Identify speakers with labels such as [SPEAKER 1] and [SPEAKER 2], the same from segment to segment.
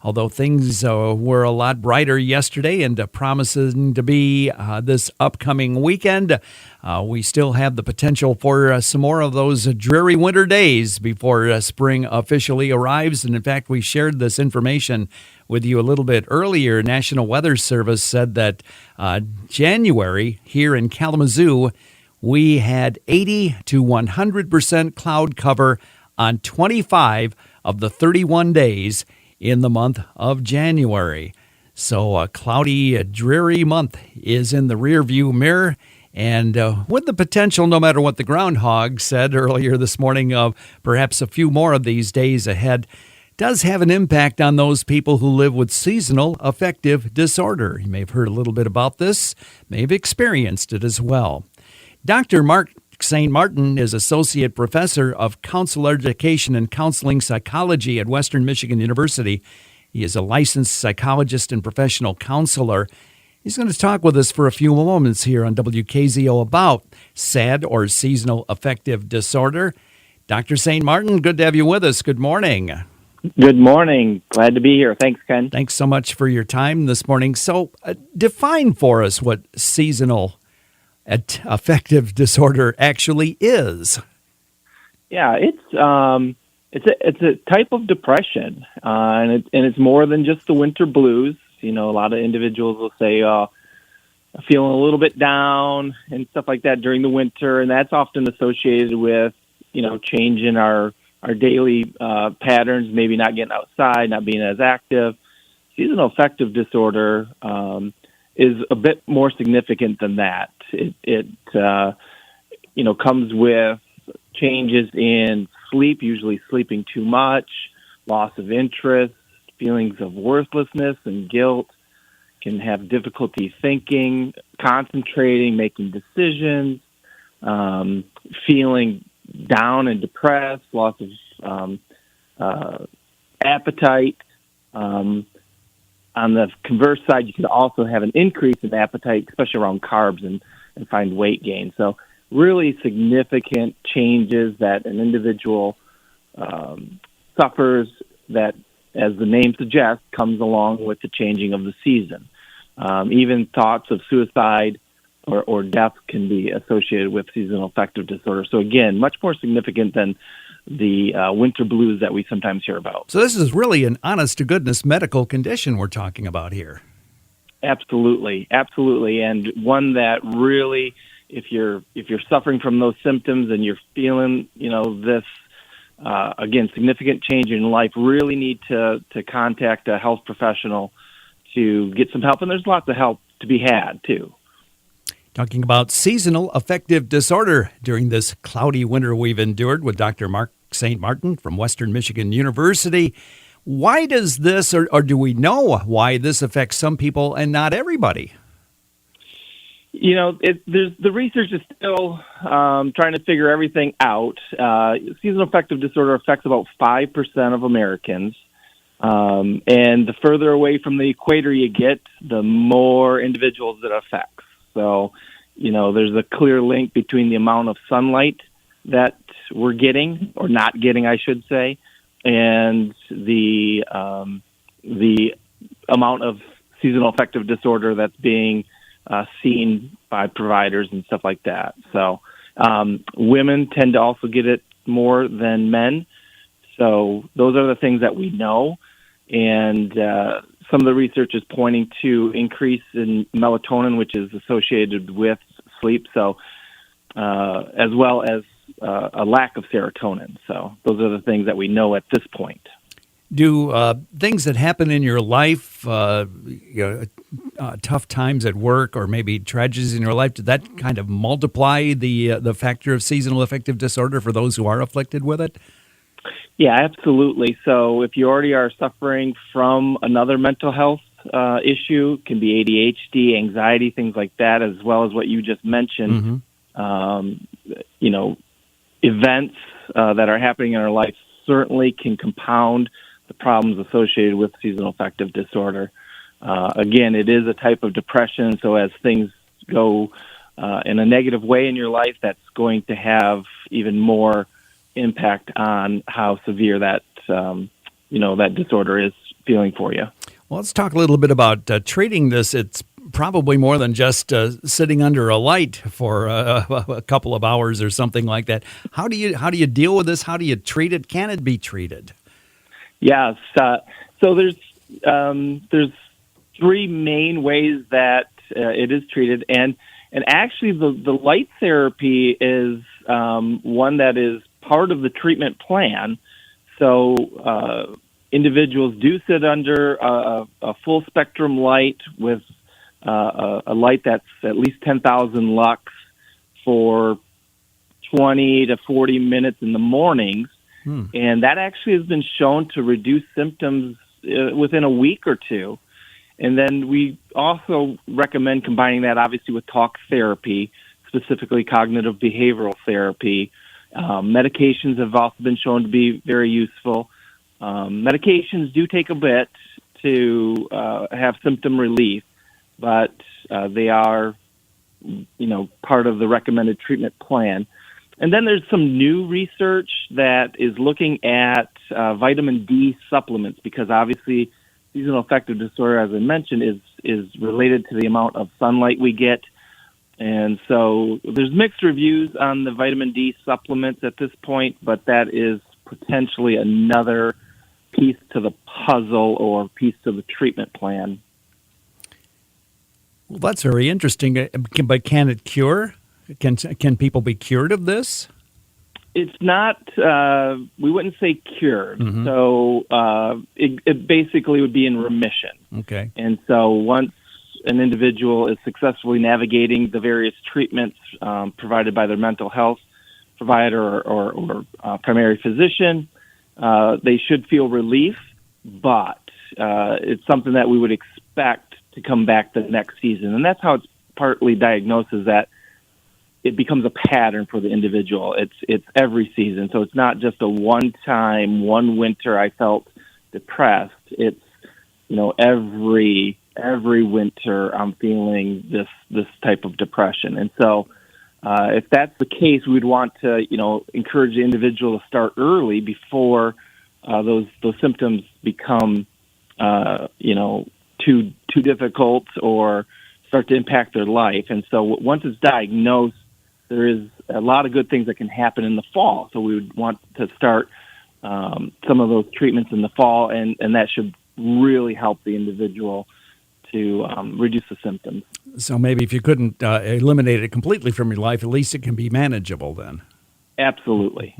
[SPEAKER 1] although things were a lot brighter yesterday and promising to be this upcoming weekend, we still have the potential for some more of those dreary winter days before spring officially arrives. And in fact, we shared this information with you a little bit earlier. National Weather Service said that January here in Kalamazoo, we had 80 to 100% cloud cover on 25 of the 31 days in the month of January. So a cloudy, dreary month is in the rearview mirror. And with the potential, no matter what the groundhog said earlier this morning, of perhaps a few more of these days ahead, does have an impact on those people who live with seasonal affective disorder. You may have heard a little bit about this, may have experienced it as well. Dr. Mark St. Martin is Associate Professor of Counselor Education and Counseling Psychology at Western Michigan University. He is a licensed psychologist and professional counselor. He's going to talk with us for a few moments here on WKZO about SAD, or Seasonal Affective Disorder. Dr. St. Martin, good to have you with us. Good morning.
[SPEAKER 2] Good morning. Glad to be here. Thanks, Ken.
[SPEAKER 1] Thanks so much for your time this morning. So define for us what seasonal affective disorder actually is.
[SPEAKER 2] Yeah, it's a type of depression, and it's more than just the winter blues. You know, a lot of individuals will say, feeling a little bit down and stuff like that during the winter, and that's often associated with, change in our daily patterns, maybe not getting outside, not being as active. Seasonal affective disorder is a bit more significant than that. It comes with changes in sleep, usually sleeping too much, loss of interest, feelings of worthlessness and guilt, can have difficulty thinking, concentrating, making decisions, feeling down and depressed, loss of appetite. On the converse side, you could also have an increase in appetite, especially around carbs, and find weight gain. So really significant changes that an individual suffers that, as the name suggests, comes along with the changing of the season. Even thoughts of suicide or death can be associated with seasonal affective disorder. So again, much more significant than the winter blues that we sometimes hear about.
[SPEAKER 1] So this is really an honest-to-goodness medical condition we're talking about here.
[SPEAKER 2] Absolutely, and one that really, if you're suffering from those symptoms and you're feeling, this again, significant change in life, really need to contact a health professional to get some help. And there's lots of help to be had too.
[SPEAKER 1] Talking about seasonal affective disorder during this cloudy winter we've endured with Dr. Mark St. Martin from Western Michigan University. Why does this, or do we know why this affects some people and not everybody?
[SPEAKER 2] The research is still trying to figure everything out. Seasonal affective disorder affects about 5% of Americans. And the further away from the equator you get, the more individuals it affects. So, there's a clear link between the amount of sunlight that we're getting, or not getting, I should say, and the amount of seasonal affective disorder that's being seen by providers and stuff like that. So women tend to also get it more than men. So those are the things that we know. And some of the research is pointing to increase in melatonin, which is associated with sleep, so as well as a lack of serotonin. So those are the things that we know at this point.
[SPEAKER 1] Do things that happen in your life, tough times at work, or maybe tragedies in your life, did that kind of multiply the factor of seasonal affective disorder for those who are afflicted with it?
[SPEAKER 2] Yeah, absolutely. So if you already are suffering from another mental health issue, can be ADHD, anxiety, things like that, as well as what you just mentioned, events that are happening in our life certainly can compound the problems associated with seasonal affective disorder. Again, it is a type of depression, so as things go in a negative way in your life, that's going to have even more impact on how severe that that disorder is feeling for you.
[SPEAKER 1] Well, let's talk a little bit about treating this. It's probably more than just sitting under a light for a couple of hours or something like that. How do you deal with this? How do you treat it? Can it be treated?
[SPEAKER 2] Yes. So there's three main ways that it is treated, and actually the light therapy is one that is part of the treatment plan. So individuals do sit under a full spectrum light with a light that's at least 10,000 lux for 20 to 40 minutes in the mornings. And that actually has been shown to reduce symptoms within a week or two. And then we also recommend combining that obviously with talk therapy, specifically cognitive behavioral therapy. Medications have also been shown to be very useful. Medications do take a bit to have symptom relief, but they are, part of the recommended treatment plan. And then there's some new research that is looking at vitamin D supplements, because obviously seasonal affective disorder, as I mentioned, is related to the amount of sunlight we get. And so there's mixed reviews on the vitamin D supplements at this point, but that is potentially another piece to the puzzle or piece to the treatment plan.
[SPEAKER 1] Well, that's very interesting. But can it cure? Can people be cured of this?
[SPEAKER 2] It's not, we wouldn't say cured.
[SPEAKER 1] Mm-hmm.
[SPEAKER 2] So it basically would be in remission.
[SPEAKER 1] Okay.
[SPEAKER 2] And so once an individual is successfully navigating the various treatments provided by their mental health provider or primary physician, they should feel relief, but it's something that we would expect to come back the next season. And that's how it's partly diagnosed, is that it becomes a pattern for the individual. It's every season. So it's not just a one winter I felt depressed. It's, every winter I'm feeling this type of depression. And so if that's the case, we'd want to, encourage the individual to start early before those symptoms become, too difficult or start to impact their life. And so once it's diagnosed, there is a lot of good things that can happen in the fall. So we would want to start some of those treatments in the fall, and that should really help the individual to reduce the symptoms.
[SPEAKER 1] So maybe if you couldn't eliminate it completely from your life, at least it can be manageable then.
[SPEAKER 2] Absolutely.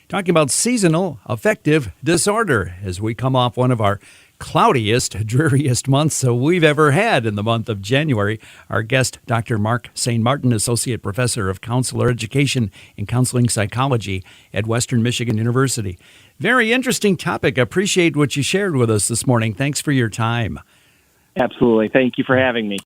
[SPEAKER 1] Talking about seasonal affective disorder as we come off one of our cloudiest, dreariest months we've ever had in the month of January. Our guest, Dr. Mark St. Martin, Associate Professor of Counselor Education and Counseling Psychology at Western Michigan University. Very interesting topic. I appreciate what you shared with us this morning. Thanks for your time.
[SPEAKER 2] Absolutely. Thank you for having me.